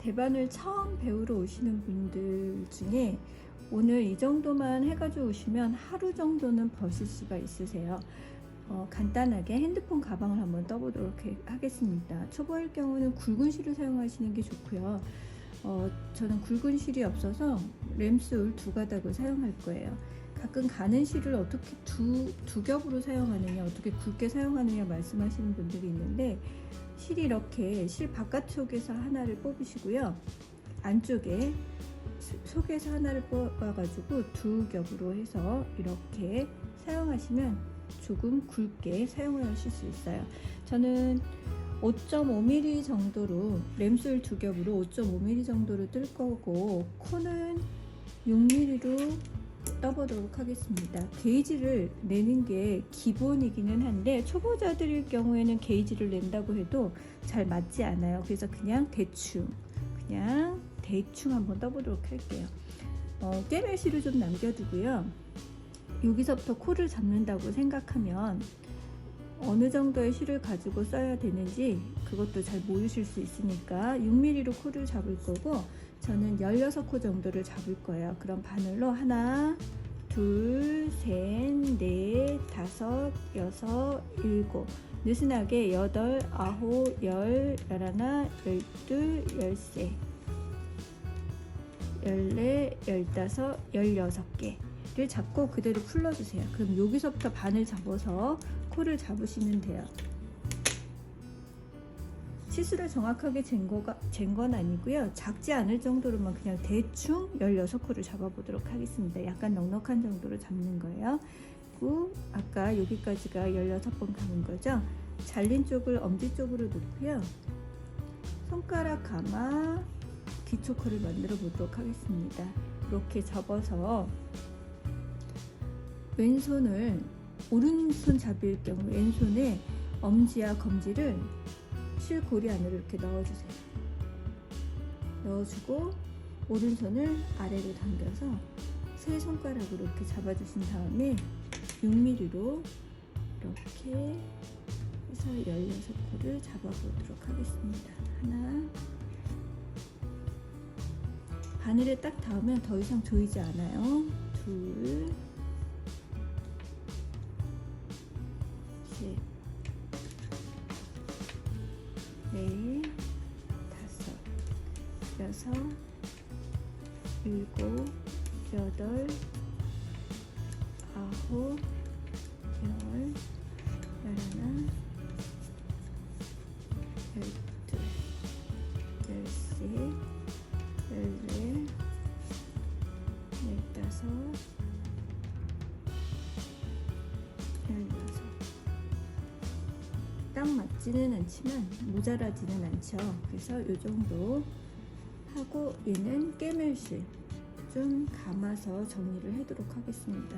대반을 처음 배우러 오시는 분들 중에 오늘 이 정도만 해가지고 오시면 하루 정도는 버실 수가 있으세요. 간단하게 핸드폰 가방을 한번 떠보도록 하겠습니다. 초보일 경우는 굵은 실을 사용하시는 게 좋고요. 저는 굵은 실이 없어서 램솔 두 가닥을 사용할 거예요. 가끔 가는 실을 어떻게 두 겹으로 사용하느냐, 어떻게 굵게 사용하느냐 말씀하시는 분들이 있는데, 실이 이렇게 실 바깥쪽에서 하나를 뽑으시고요. 안쪽에 속에서 하나를 뽑아가지고 두 겹으로 해서 이렇게 사용하시면 조금 굵게 사용하실 수 있어요. 저는 5.5mm 정도로, 램솔 두 겹으로 5.5mm 정도로 뜰 거고, 코는 6mm로 떠보도록 하겠습니다. 게이지를 내는 게 기본이기는 한데, 초보자들일 경우에는 게이지를 낸다고 해도 잘 맞지 않아요. 그래서 그냥 대충 한번 떠보도록 할게요. 깨멜실을 좀 남겨두고요. 여기서부터 코를 잡는다고 생각하면 어느 정도의 실을 가지고 써야 되는지 그것도 잘 모르실 수 있으니까 6mm로 코를 잡을 거고, 저는 16코 정도를 잡을 거예요. 그럼 바늘로 하나, 둘, 셋, 넷, 다섯, 여섯, 일곱, 느슨하게 여덟, 아홉, 열, 열하나, 열둘, 열세, 열네, 열다섯, 16개를 잡고 그대로 풀러주세요. 그럼 여기서부터 바늘 잡아서 코를 잡으시면 돼요. 치수를 정확하게 잰 건 아니고요. 작지 않을 정도로만 그냥 대충 16코를 잡아보도록 하겠습니다. 약간 넉넉한 정도로 잡는 거예요. 그리고 아까 여기까지가 16번 가는 거죠. 잘린 쪽을 엄지 쪽으로 놓고요. 손가락 감아 기초코를 만들어 보도록 하겠습니다. 이렇게 접어서 왼손을, 오른손 잡이일 경우 왼손에 엄지와 검지를 실고리 안으로 이렇게 넣어주세요. 넣어주고 오른손을 아래로 당겨서 세 손가락으로 이렇게 잡아주신 다음에 6mm로 이렇게 해서 16코를 잡아보도록 하겠습니다. 하나, 바늘에 딱 닿으면 더 이상 조이지 않아요. 둘, 셋, 넷, 다섯, 여섯, 일곱, 여덟, 아홉, 열, 열하나, 열둘, 열셋, 열넷, 열다섯, 열여섯. 딱 맞지는 않지만 모자라지는 않죠. 그래서 이 정도 하고, 얘는 깨멜실 좀 감아서 정리를 하도록 하겠습니다.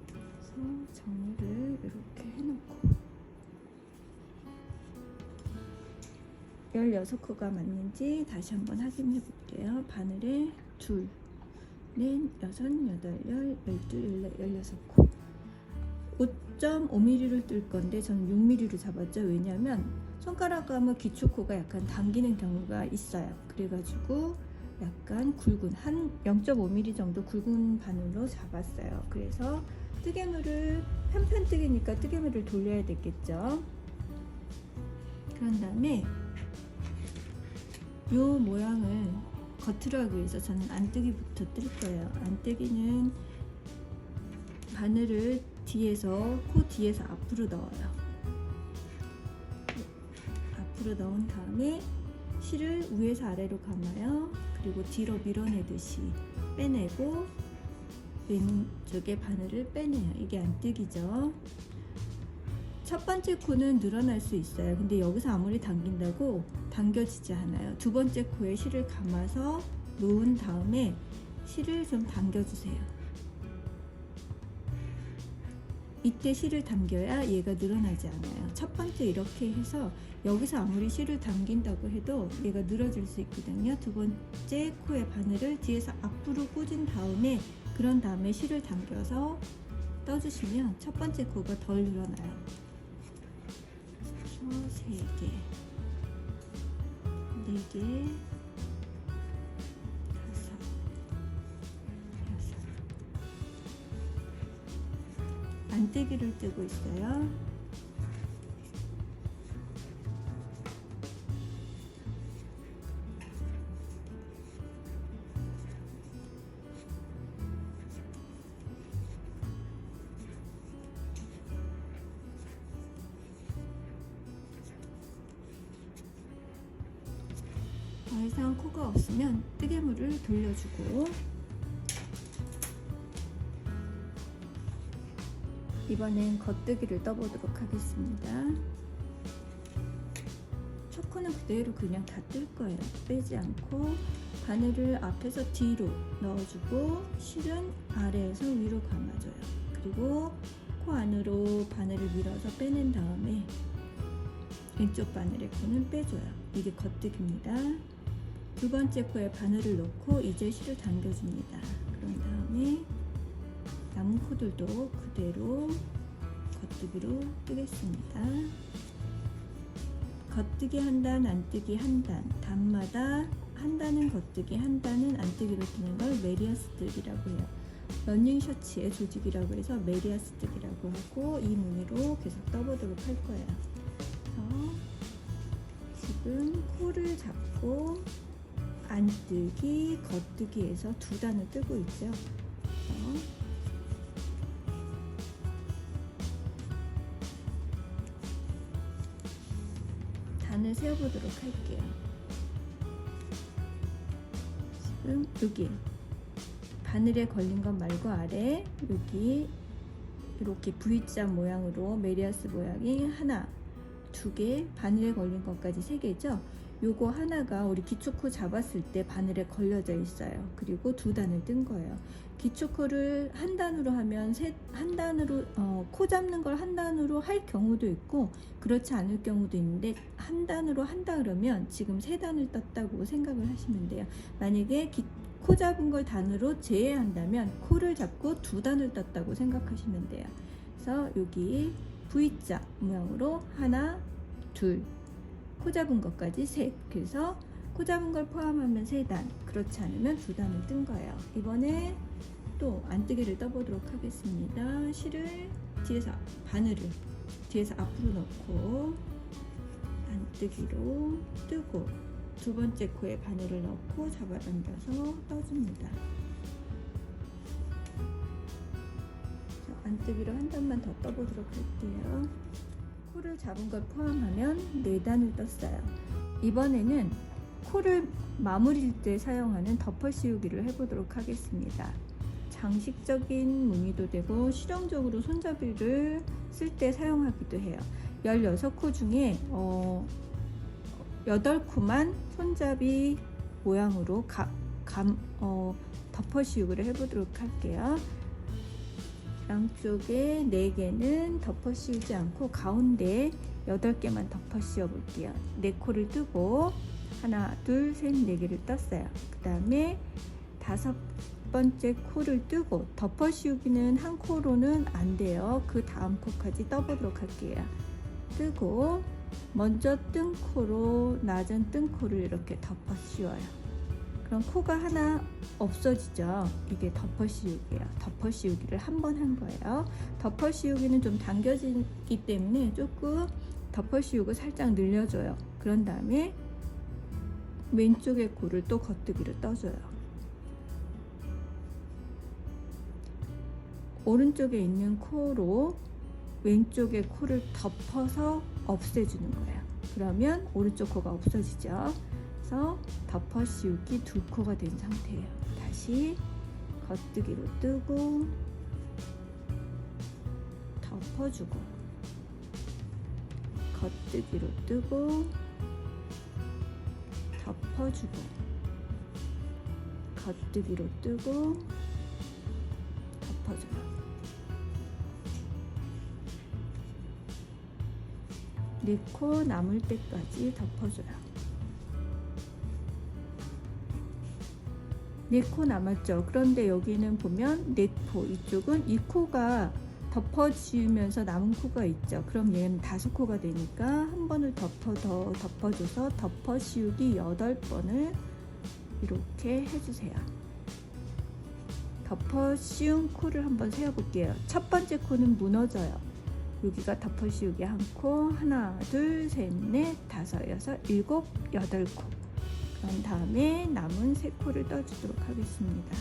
그래서 정리를 이렇게 해놓고 16코가 맞는지 다시 한번 확인해 볼게요. 바늘에 둘, 넷, 여섯, 여덟, 열, 열둘, 열넷, 16코. 5.5mm를 뜰 건데 저는 6mm로 잡았죠. 왜냐하면 손가락 감은 기초코가 약간 당기는 경우가 있어요. 그래가지고 약간 굵은, 한 0.5mm 정도 굵은 바늘로 잡았어요. 그래서 뜨개물을, 편뜨기니까 뜨개물을 돌려야 되겠죠. 그런 다음에 이 모양을 겉으로 하기 위해서 저는 안뜨기부터 뜰 거예요. 안뜨기는 바늘을 뒤에서, 코 뒤에서 앞으로 넣어요. 앞으로 넣은 다음에 실을 위에서 아래로 감아요. 그리고 뒤로 밀어내듯이 빼내고 왼쪽에 바늘을 빼내요. 이게 안뜨기죠. 첫 번째 코는 늘어날 수 있어요. 근데 여기서 아무리 당긴다고 당겨지지 않아요. 두 번째 코에 실을 감아서 놓은 다음에 실을 좀 당겨주세요. 이때 실을 당겨야 얘가 늘어나지 않아요. 첫 번째 이렇게 해서 여기서 아무리 실을 당긴다고 해도 얘가 늘어질 수 있거든요. 두 번째 코의 바늘을 뒤에서 앞으로 꽂은 다음에, 그런 다음에 실을 당겨서 떠주시면 첫 번째 코가 덜 늘어나요. 그래서 3개, 4개, 5, 6. 안뜨기를 뜨고 있어요. 더 이상 코가 없으면 뜨개물을 돌려주고, 이번엔 겉뜨기를 떠보도록 하겠습니다. 초코는 그대로 그냥 다 뜰 거예요. 빼지 않고 바늘을 앞에서 뒤로 넣어주고 실은 아래에서 위로 감아줘요. 그리고 코 안으로 바늘을 밀어서 빼낸 다음에 왼쪽 바늘의 코는 빼줘요. 이게 겉뜨기입니다. 두 번째 코에 바늘을 넣고 이제 실을 당겨줍니다. 그런 다음에 남은 코들도 그대로 겉뜨기로 뜨겠습니다. 겉뜨기 한 단, 안뜨기 한 단, 단마다 한 단은 겉뜨기, 한 단은 안뜨기로 뜨는 걸 메리아스 뜨기라고 해요. 러닝 셔츠의 조직이라고 해서 메리아스 뜨기라고 하고, 이 무늬로 계속 떠보도록 할 거예요. 그래서 지금 코를 잡고 안뜨기, 겉뜨기에서 두 단을 뜨고 있죠. 단을 세워보도록 할게요. 지금 여기 바늘에 걸린 것 말고 아래 여기 이렇게 V자 모양으로 메리아스 모양이 하나, 두 개, 바늘에 걸린 것까지 세 개죠. 요거 하나가 우리 기초코 잡았을 때 바늘에 걸려져 있어요. 그리고 두 단을 뜬 거예요. 기초코를 한 단으로 하면 한 단으로 코 잡는 걸 한 단으로 할 경우도 있고 그렇지 않을 경우도 있는데, 한 단으로 한다 그러면 지금 세 단을 떴다고 생각을 하시면 돼요. 만약에 코 잡은 걸 단으로 제외한다면 코를 잡고 두 단을 떴다고 생각하시면 돼요. 그래서 여기 V자 모양으로 하나, 둘, 코 잡은 것까지 셋. 그래서 코 잡은 걸 포함하면 세 단, 그렇지 않으면 두 단을 뜬 거예요. 이번에 또 안뜨기를 떠보도록 하겠습니다. 실을 뒤에서 바늘을 뒤에서 앞으로 넣고 안뜨기로 뜨고, 두 번째 코에 바늘을 넣고 잡아당겨서 떠줍니다. 안뜨기로 한 단만 더 떠보도록 할게요. 코를 잡은 걸 포함하면 4단을 떴어요. 이번에는 코를 마무릴 때 사용하는 덮어 씌우기를 해보도록 하겠습니다. 장식적인 무늬도 되고 실용적으로 손잡이를 쓸 때 사용하기도 해요. 16코 중에 8코만 손잡이 모양으로 덮어 씌우기를 해보도록 할게요. 양쪽에 4개는 덮어 씌우지 않고 가운데 8개만 덮어 씌워 볼게요. 4코를 뜨고 하나, 둘, 셋, 4개를 떴어요. 그 다음에 5번째 코를 뜨고, 덮어 씌우기는 한 코로는 안 돼요. 그 다음 코까지 떠보도록 할게요. 뜨고 먼저 뜬 코로 낮은 뜬 코를 이렇게 덮어 씌워요. 그럼 코가 하나 없어지죠. 이게 덮어 씌우기예요. 덮어 씌우기를 한 번 한 거예요. 덮어 씌우기는 좀 당겨지기 때문에 조금 덮어 씌우고 살짝 늘려줘요. 그런 다음에 왼쪽의 코를 또 겉뜨기로 떠줘요. 오른쪽에 있는 코로 왼쪽의 코를 덮어서 없애주는 거예요. 그러면 오른쪽 코가 없어지죠. 그래서 덮어 씌우기 2코가 된 상태예요. 다시 겉뜨기로 뜨고 덮어주고, 겉뜨기로 뜨고 덮어주고, 겉뜨기로 뜨고 덮어줘요. 4코 남을 때까지 덮어줘요. 4코 남았죠. 그런데 여기는 보면 4코, 이쪽은 이 코가 덮어지우면서 남은 코가 있죠. 그럼 얘는 5코가 되니까 한 번을 더 덮어줘서 덮어씌우기 8번을 이렇게 해주세요. 덮어씌운 코를 한번 세어볼게요. 첫 번째 코는 무너져요. 여기가 덮어씌우기 한 코, 하나, 둘, 셋, 넷, 다섯, 여섯, 일곱, 8코. 그런 다음에 남은 3코를 떠주도록 하겠습니다.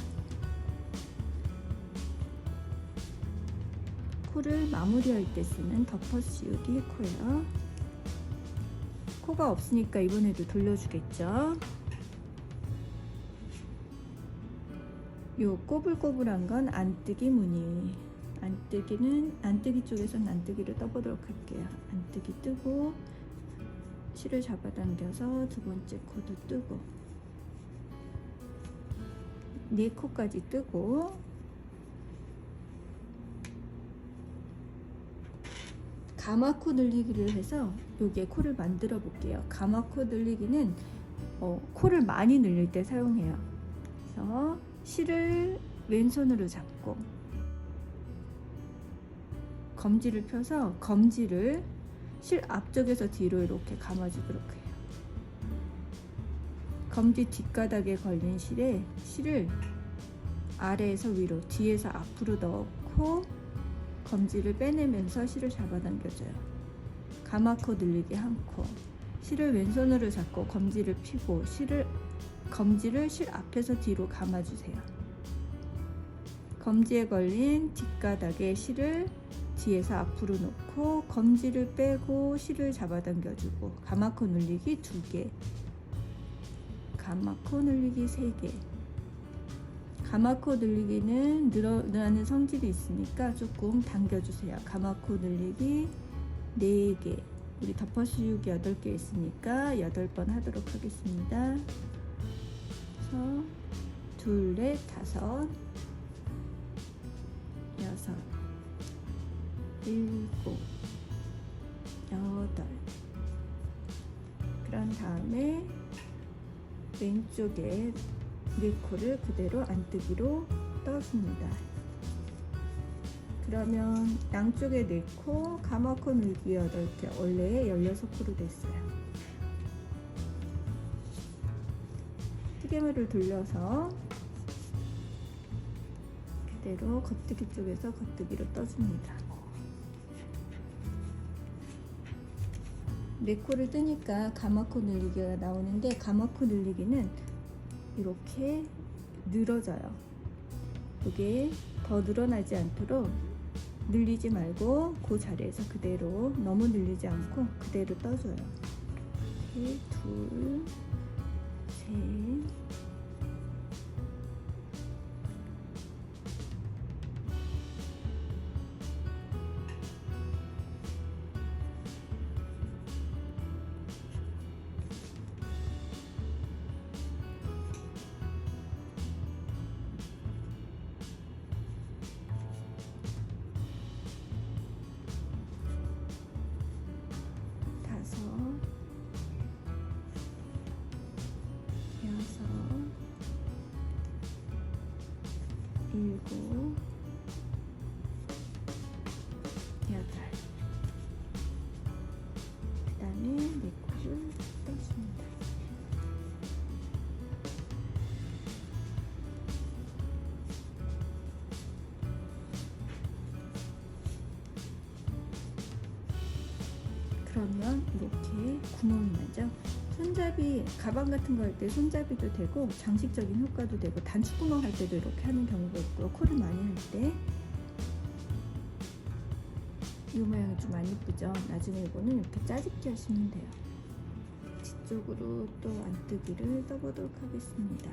코를 마무리할 때 쓰는 덮어씌우기 코예요. 코가 없으니까 이번에도 돌려주겠죠. 요 꼬불꼬불한 건 안뜨기 무늬. 안뜨기 쪽에서는 안뜨기를 떠보도록 할게요. 안뜨기 뜨고 실을 잡아당겨서 두 번째 코도 뜨고 4코까지 뜨고 가마코 늘리기를 해서 여기에 코를 만들어 볼게요. 가마코 늘리기는 코를 많이 늘릴 때 사용해요. 그래서 실을 왼손으로 잡고 검지를 펴서 검지를 실 앞쪽에서 뒤로 이렇게 감아주도록 해요. 검지 뒷가닥에 걸린 실을 아래에서 위로, 뒤에서 앞으로 넣고 검지를 빼내면서 실을 잡아당겨줘요. 가마코 늘리기 한 코. 실을 왼손으로 잡고 검지를 펴고 검지를 실 앞에서 뒤로 감아주세요. 검지에 걸린 뒷가닥에 실을 뒤에서 앞으로 놓고 검지를 빼고 실을 잡아당겨주고 가마코 늘리기 2개, 가마코 늘리기 3개. 가마코 늘리기는 늘어나는 성질이 있으니까 조금 당겨주세요. 가마코 늘리기 4개. 우리 덮어씌우기 8개 있으니까 8번 하도록 하겠습니다. 그래서 2, 4, 5, 6, 7, 8. 그런 다음에 왼쪽에 4코를 그대로 안뜨기로 떠줍니다. 그러면 양쪽에 4코, 가마코 늘기 8개, 원래 16코로 됐어요. 뜨개물을 돌려서 그대로 겉뜨기 쪽에서 겉뜨기로 떠줍니다. 4코를 뜨니까 가마코 늘리기가 나오는데 가마코 늘리기는 이렇게 늘어져요. 이게 더 늘어나지 않도록 늘리지 말고 그 자리에서 그대로 너무 늘리지 않고 그대로 떠줘요. 이렇게 2, 3, 일곱, 8. 그 다음에 4코를 떠줍니다. 그러면 이렇게 구멍이 나죠. 손잡이, 가방 같은 거 할 때 손잡이도 되고 장식적인 효과도 되고 단추구멍 할 때도 이렇게 하는 경우가 있고요. 코를 많이 할 때 이 모양이 좀 안 이쁘죠. 나중에 이거는 이렇게 짜집기 하시면 돼요. 뒤쪽으로 또 안뜨기를 떠보도록 하겠습니다.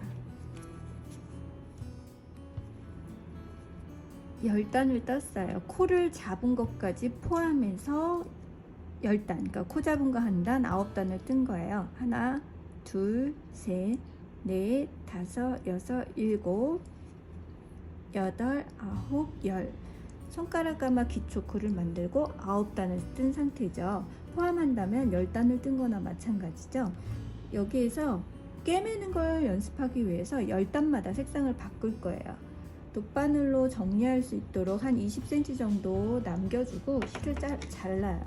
10단을 떴어요. 코를 잡은 것까지 포함해서 10단, 그러니까 코 잡은 거 1단, 9단을 뜬 거예요. 하나, 둘, 셋, 넷, 다섯, 여섯, 일곱, 여덟, 아홉, 열. 손가락 가마 기초 코를 만들고 9단을 뜬 상태죠. 포함한다면 10단을 뜬 거나 마찬가지죠. 여기에서 꿰매는 걸 연습하기 위해서 10단마다 색상을 바꿀 거예요. 돗바늘로 정리할 수 있도록 한 20cm 정도 남겨주고 실을 잘라요.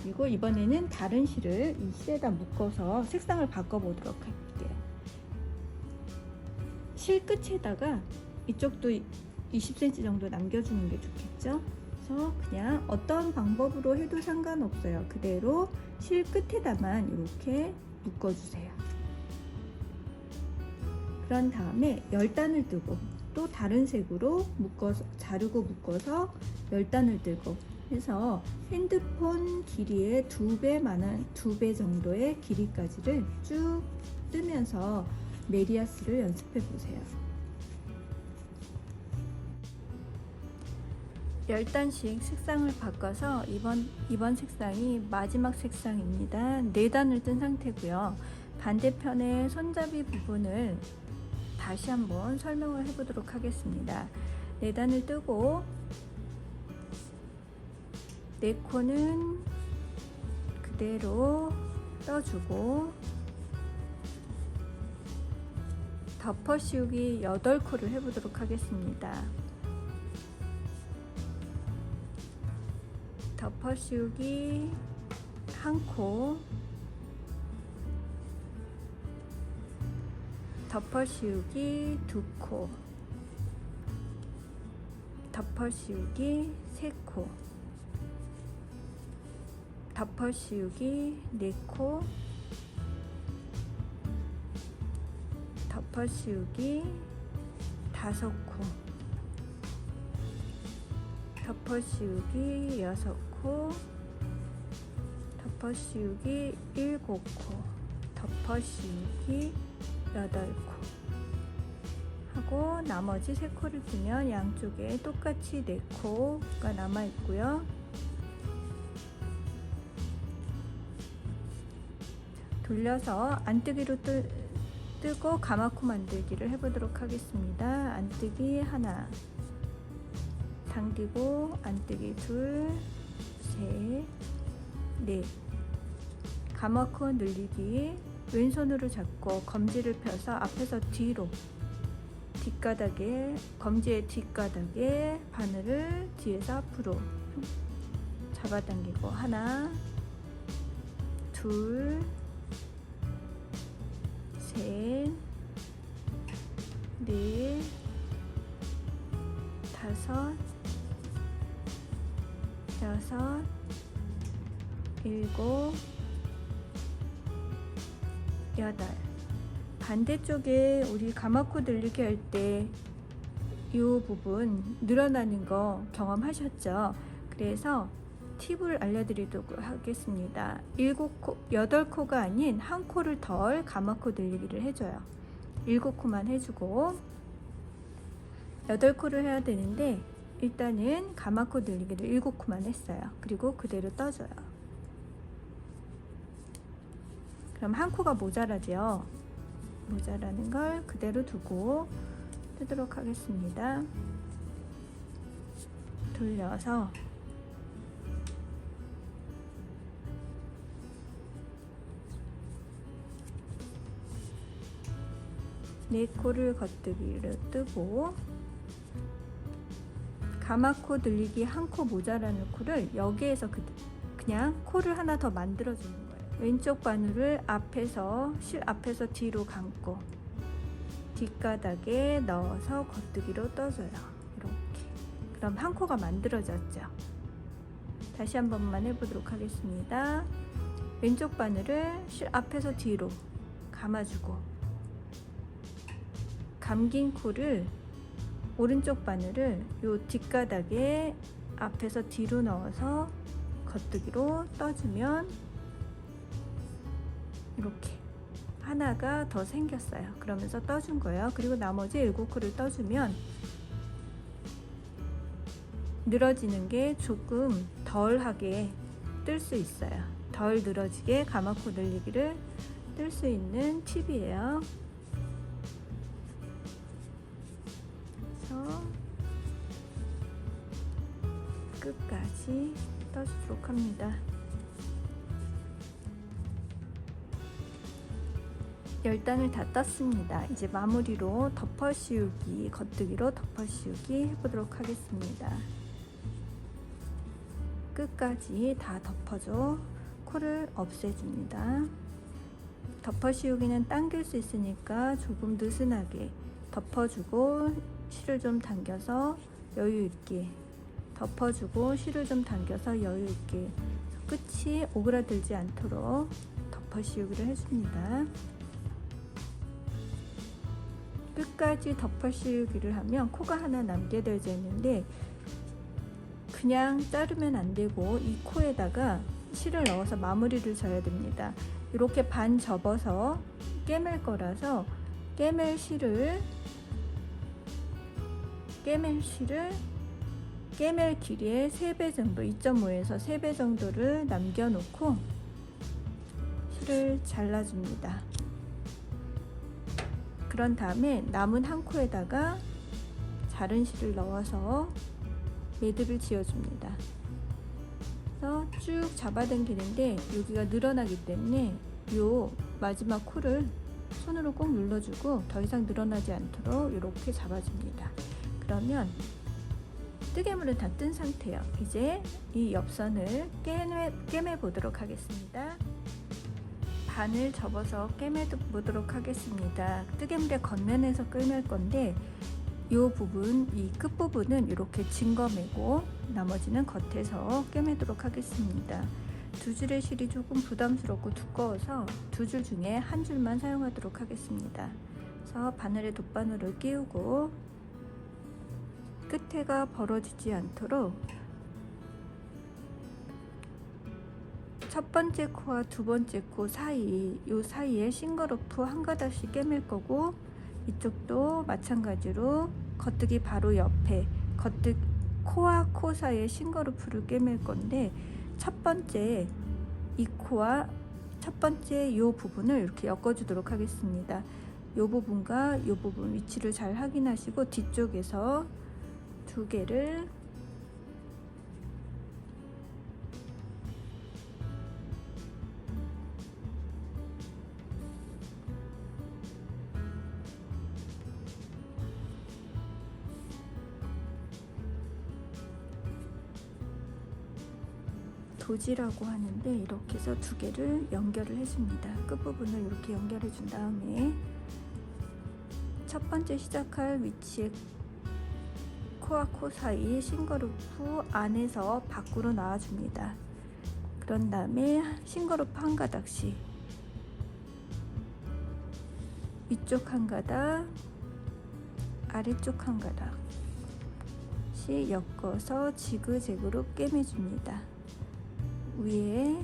그리고 이번에는 다른 실을 이 실에다 묶어서 색상을 바꿔보도록 할게요. 실 끝에다가 이쪽도 20cm 정도 남겨주는 게 좋겠죠? 그래서 그냥 어떤 방법으로 해도 상관없어요. 그대로 실 끝에다만 이렇게 묶어주세요. 그런 다음에 열단을 뜨고 또 다른 색으로 묶어서 자르고 묶어서 열단을 뜨고 해서 핸드폰 길이의 2배 정도의 길이까지를 쭉 뜨면서 메리아스를 연습해 보세요. 10단씩 색상을 바꿔서 이번 색상이 마지막 색상입니다. 4단을 뜬 상태고요. 반대편의 손잡이 부분을 다시 한번 설명을 해보도록 하겠습니다. 4단을 뜨고 4코는 그대로 떠주고 덮어 씌우기 8코를 해보도록 하겠습니다. 덮어 씌우기 1코, 덮어 씌우기 2코, 덮어 씌우기 3코, 덮어 씌우기 4코, 덮어 씌우기 5코, 덮어 씌우기 6코, 덮어 씌우기 7코, 덮어 씌우기 8코 하고 나머지 3코를 뜨면 양쪽에 똑같이 4코가 남아 있고요. 돌려서 안뜨기로 뜨고 가마코 만들기를 해보도록 하겠습니다. 안뜨기 하나, 당기고 안뜨기 둘, 셋, 넷. 가마코 늘리기 왼손으로 잡고 검지를 펴서 앞에서 뒤로 뒷가닥에 검지의 뒷가닥에 바늘을 뒤에서 앞으로 잡아당기고 하나, 둘, 셋, 넷, 5, 6, 7, 8. 반대쪽에 우리 가마코 늘리기 할 때 이 부분 늘어나는 거 경험하셨죠? 그래서 팁을 알려드리도록 하겠습니다. 8코가 아닌 1코를 덜 가마코 늘리기를 해줘요. 7코만 해주고 8코를 해야 되는데 일단은 가마코 늘리기를 7코만 했어요. 그리고 그대로 떠줘요. 그럼 1코가 모자라죠. 모자라는 걸 그대로 두고 뜨도록 하겠습니다. 돌려서 네 코를 겉뜨기를 뜨고 가마코 늘리기 1코 모자라는 코를 여기에서 그냥 코를 하나 더 만들어 주는 거예요. 왼쪽 바늘을 실 앞에서 뒤로 감고 뒷가닥에 넣어서 겉뜨기로 떠줘요. 이렇게. 그럼 1코가 만들어졌죠. 다시 한 번만 해보도록 하겠습니다. 왼쪽 바늘을 실 앞에서 뒤로 감아주고 감긴 코를 오른쪽 바늘을 요 뒷가닥에 앞에서 뒤로 넣어서 겉뜨기로 떠주면 이렇게 하나가 더 생겼어요. 그러면서 떠준 거예요. 그리고 나머지 7코를 떠주면 늘어지는 게 조금 덜하게 뜰 수 있어요. 덜 늘어지게 가마코 늘리기를 뜰 수 있는 팁이에요. 그래서 끝까지 떠주도록 합니다. 10단을 다 떴습니다. 이제 마무리로 덮어 씌우기, 겉뜨기로 덮어 씌우기 해보도록 하겠습니다. 끝까지 다 덮어줘. 코를 없애줍니다. 덮어 씌우기는 당길 수 있으니까 조금 느슨하게 덮어주고 실을 좀 당겨서 여유 있게 덮어주고 실을 좀 당겨서 여유 있게 끝이 오그라들지 않도록 덮어 씌우기를 해줍니다. 끝까지 덮어 씌우기를 하면 코가 하나 남게 되어져 있는데 그냥 자르면 안 되고 이 코에다가 실을 넣어서 마무리를 져야 됩니다. 이렇게 반 접어서 꿰맬 거라서 꿰맬 실을 꿰맬 길이의 3배 정도, 2.5에서 3배 정도를 남겨놓고 실을 잘라줍니다. 그런 다음에 남은 한 코에다가 자른 실을 넣어서 매듭을 지어줍니다. 그래서 쭉 잡아당기는데 여기가 늘어나기 때문에 요 마지막 코를 손으로 꼭 눌러주고 더 이상 늘어나지 않도록 이렇게 잡아줍니다. 그러면 뜨개물은 다 뜬 상태예요. 이제 이 옆선을 꿰매 보도록 하겠습니다. 반을 접어서 꿰매 보도록 하겠습니다. 뜨개물의 겉면에서 꿰맬 건데 이 부분, 이 끝부분은 이렇게 징거매고 나머지는 겉에서 꿰매도록 하겠습니다. 두 줄의 실이 조금 부담스럽고 두꺼워서 두 줄 중에 한 줄만 사용하도록 하겠습니다. 그래서 바늘에 돗바늘을 끼우고 끝에가 벌어지지 않도록 첫 번째 코와 두 번째 코 사이, 요 사이에 싱거루프 한 가닥씩 꿰맬 거고 이쪽도 마찬가지로 겉뜨기 바로 옆에 코와 코 사이에 싱거루프를 꿰맬 건데 첫 번째 이 코와 첫 번째 요 부분을 이렇게 엮어주도록 하겠습니다. 요 부분과 요 부분 위치를 잘 확인하시고 뒤쪽에서 두 개를 도지라고 하는데 이렇게 해서 두 개를 연결을 해줍니다. 끝부분을 이렇게 연결해 준 다음에 첫 번째 시작할 위치에 코와 코 사이 싱거루프 안에서 밖으로 나와줍니다. 그런 다음에 싱거루프 한 가닥씩 위쪽 한 가닥, 아래쪽 한 가닥씩 엮어서 지그재그로 꿰매줍니다. 위에,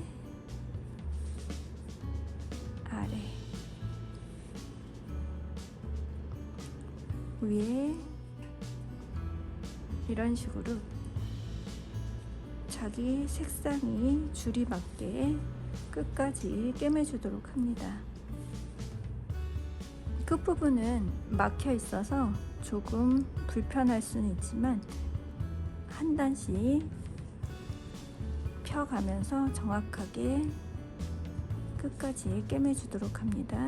아래, 위에 이런 식으로 자기 색상이 줄이 맞게 끝까지 꿰매주도록 합니다. 끝부분은 막혀 있어서 조금 불편할 수는 있지만 한 단씩 펴가면서 정확하게 끝까지 꿰매주도록 합니다.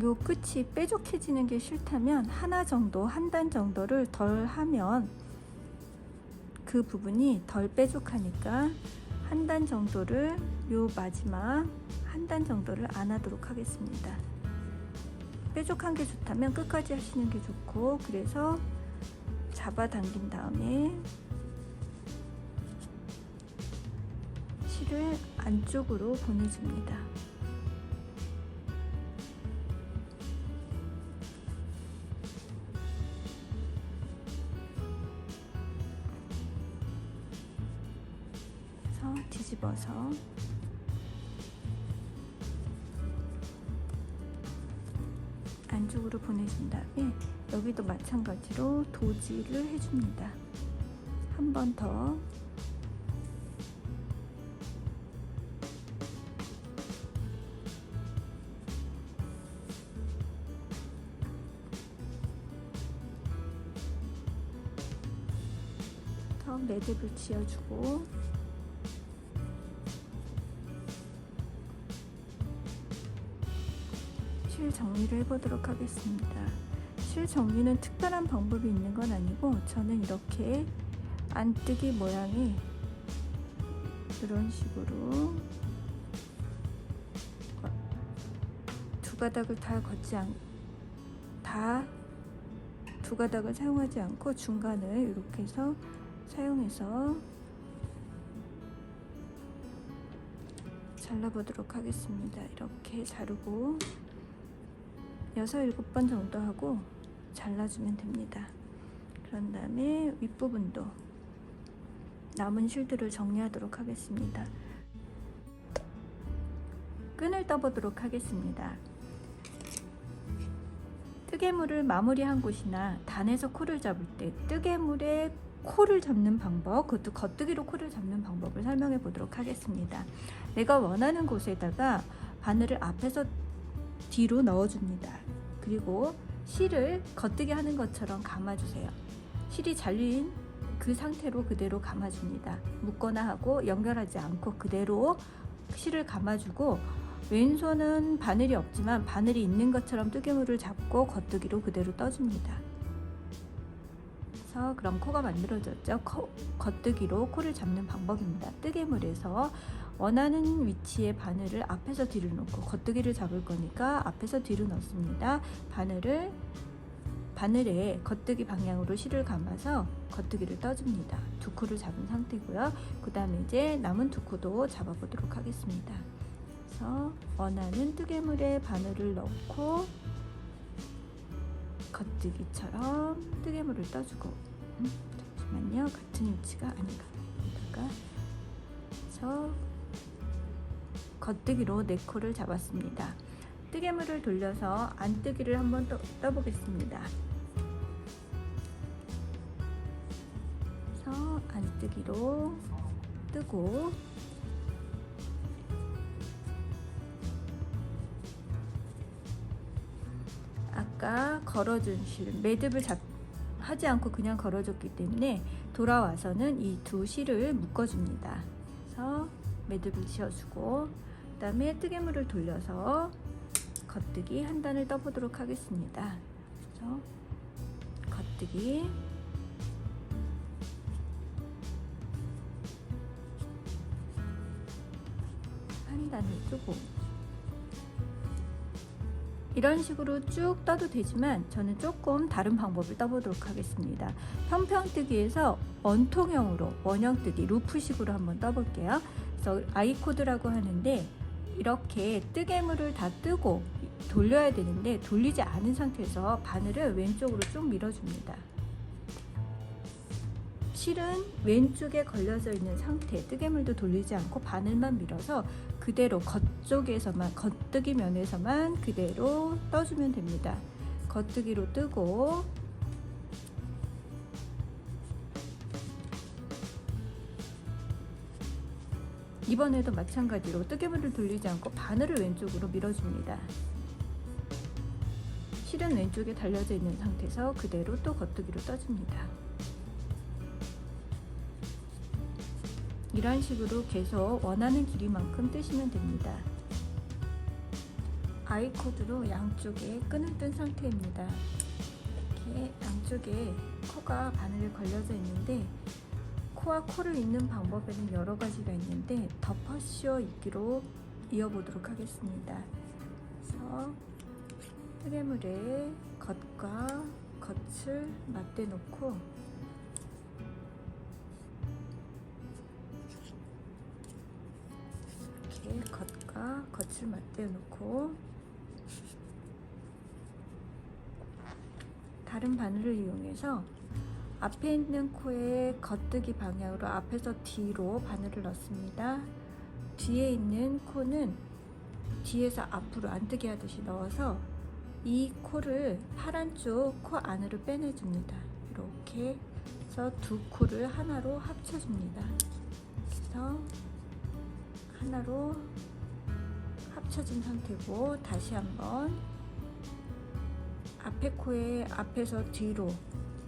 요 끝이 뾰족해지는 게 싫다면 하나 정도, 한 단 정도를 덜 하면 그 부분이 덜 뾰족하니까 한 단 정도를 요 마지막 한 단 정도를 안 하도록 하겠습니다. 뾰족한 게 좋다면 끝까지 하시는 게 좋고 그래서 잡아당긴 다음에 실을 안쪽으로 보내줍니다. 뒤집어서 안쪽으로 보내준 다음에 여기도 마찬가지로 도지를 해줍니다. 한 번 더 그래서 매듭을 지어주고 실 정리를 해보도록 하겠습니다. 실 정리는 특별한 방법이 있는 건 아니고 저는 이렇게 안뜨기 모양이 이런 식으로 두 가닥을 두 가닥을 사용하지 않고 중간을 이렇게 해서 사용해서 잘라보도록 하겠습니다. 이렇게 자르고 6, 7번 정도 하고 잘라주면 됩니다. 그런 다음에 윗부분도 남은 실들을 정리하도록 하겠습니다. 끈을 떠보도록 하겠습니다. 뜨개물을 마무리한 곳이나 단에서 코를 잡을 때 뜨개물에 코를 잡는 방법, 그것도 겉뜨기로 코를 잡는 방법을 설명해 보도록 하겠습니다. 내가 원하는 곳에다가 바늘을 앞에서 뒤로 넣어줍니다. 그리고 실을 겉뜨기 하는 것처럼 감아주세요. 실이 잘린 그 상태로 그대로 감아줍니다. 묶거나 하고 연결하지 않고 그대로 실을 감아주고 왼손은 바늘이 없지만 바늘이 있는 것처럼 뜨개물을 잡고 겉뜨기로 그대로 떠줍니다. 그래서 그럼 코가 만들어졌죠. 겉뜨기로 코를 잡는 방법입니다. 뜨개물에서 원하는 위치에 바늘을 앞에서 뒤로 놓고 겉뜨기를 잡을 거니까 앞에서 뒤로 넣습니다. 바늘에 겉뜨기 방향으로 실을 감아서 겉뜨기를 떠줍니다. 두 코를 잡은 상태고요. 그 다음에 이제 남은 두 코도 잡아보도록 하겠습니다. 그래서 원하는 뜨개물에 바늘을 넣고 겉뜨기처럼 뜨개물을 떠주고 잠시만요. 같은 위치가 아닌가. 여기다가 그래서 겉뜨기로 4코를 잡았습니다. 뜨개물을 돌려서 안뜨기를 한번 떠보겠습니다. 그래서 안뜨기로 뜨고 아까 걸어준 실 매듭을 하지 않고 그냥 걸어줬기 때문에 돌아와서는 이 두 실을 묶어줍니다. 그래서 매듭을 지어주고 그 다음에 뜨개물을 돌려서 겉뜨기 한 단을 떠보도록 하겠습니다. 그래서 겉뜨기 한 단을 뜨고 이런 식으로 쭉 떠도 되지만 저는 조금 다른 방법을 떠보도록 하겠습니다. 평평뜨기에서 원통형으로 원형뜨기 루프식으로 한번 떠볼게요. 그래서 아이코드라고 하는데 이렇게 뜨개물을 다 뜨고 돌려야 되는데 돌리지 않은 상태에서 바늘을 왼쪽으로 쭉 밀어줍니다. 실은 왼쪽에 걸려져 있는 상태, 뜨개물도 돌리지 않고 바늘만 밀어서 그대로 겉쪽에서만, 겉뜨기 면에서만 그대로 떠주면 됩니다. 겉뜨기로 뜨고 이번에도 마찬가지로 뜨개물을 돌리지 않고 바늘을 왼쪽으로 밀어줍니다. 실은 왼쪽에 달려져 있는 상태에서 그대로 또 겉뜨기로 떠줍니다. 이런 식으로 계속 원하는 길이만큼 뜨시면 됩니다. 아이코드로 양쪽에 끈을 뜬 상태입니다. 이렇게 양쪽에 코가 바늘에 걸려져 있는데 코와 코를 잇는 방법에는 여러 가지가 있는데 덮어씌워 잇기로 이어보도록 하겠습니다. 그래서 뜨개물에 겉과 겉을 맞대 놓고 겉과 겉을 맞대 놓고 다른 바늘을 이용해서 앞에 있는 코의 겉뜨기 방향으로 앞에서 뒤로 바늘을 넣습니다. 뒤에 있는 코는 뒤에서 앞으로 안뜨기 하듯이 넣어서 이 코를 파란 쪽 코 안으로 빼내줍니다. 이렇게 해서 두 코를 하나로 합쳐줍니다. 그래서 하나로 합쳐진 상태고 다시 한번 앞에 코에 앞에서 뒤로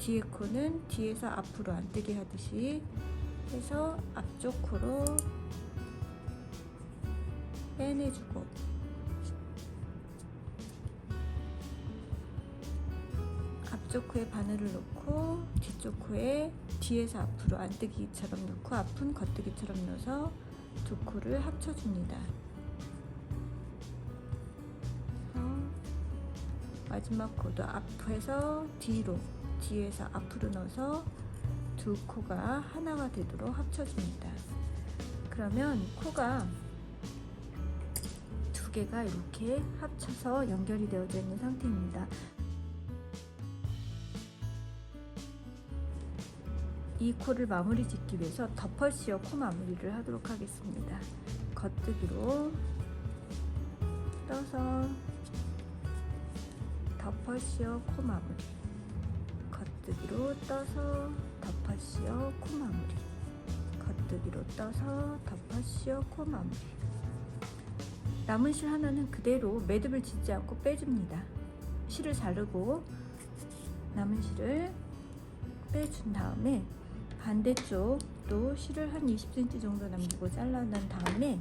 뒤에 코는 뒤에서 앞으로 안뜨기 하듯이 해서 앞쪽 코로 빼내주고, 앞쪽 코에 바늘을 놓고 뒤쪽 코에 뒤에서 앞으로 안뜨기처럼 놓고 앞은 겉뜨기처럼 넣어서 두 코를 합쳐줍니다. 마지막 코도 앞에서 뒤로, 뒤에서 앞으로 넣어서 두 코가 하나가 되도록 합쳐줍니다. 그러면 코가 두 개가 이렇게 합쳐서 연결이 되어져 있는 상태입니다. 이 코를 마무리 짓기 위해서 덮어씌워 코 마무리를 하도록 하겠습니다. 겉뜨기로 떠서 덮어씌워 코 마무리, 겉뜨기로 떠서 덮어씌워 코 마무리, 겉뜨기로 떠서 덮어씌워 코 마무리. 남은 실 하나는 그대로 매듭을 짓지 않고 빼줍니다. 실을 자르고 남은 실을 빼준 다음에 반대쪽도 실을 한 20cm 정도 남기고 잘라낸 다음에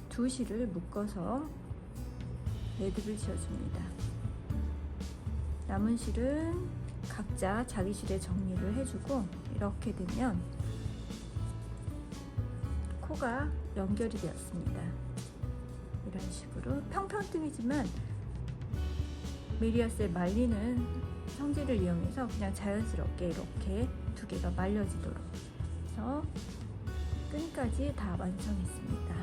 두 실을 묶어서 매듭을 지어줍니다. 남은 실은 각자 자기 실에 정리를 해주고, 이렇게 되면 코가 연결이 되었습니다. 이런 식으로 평평등이지만 메리아스의 말리는 성질을 이용해서 그냥 자연스럽게 이렇게 두 개가 말려지도록 해서 끈까지 다 완성했습니다.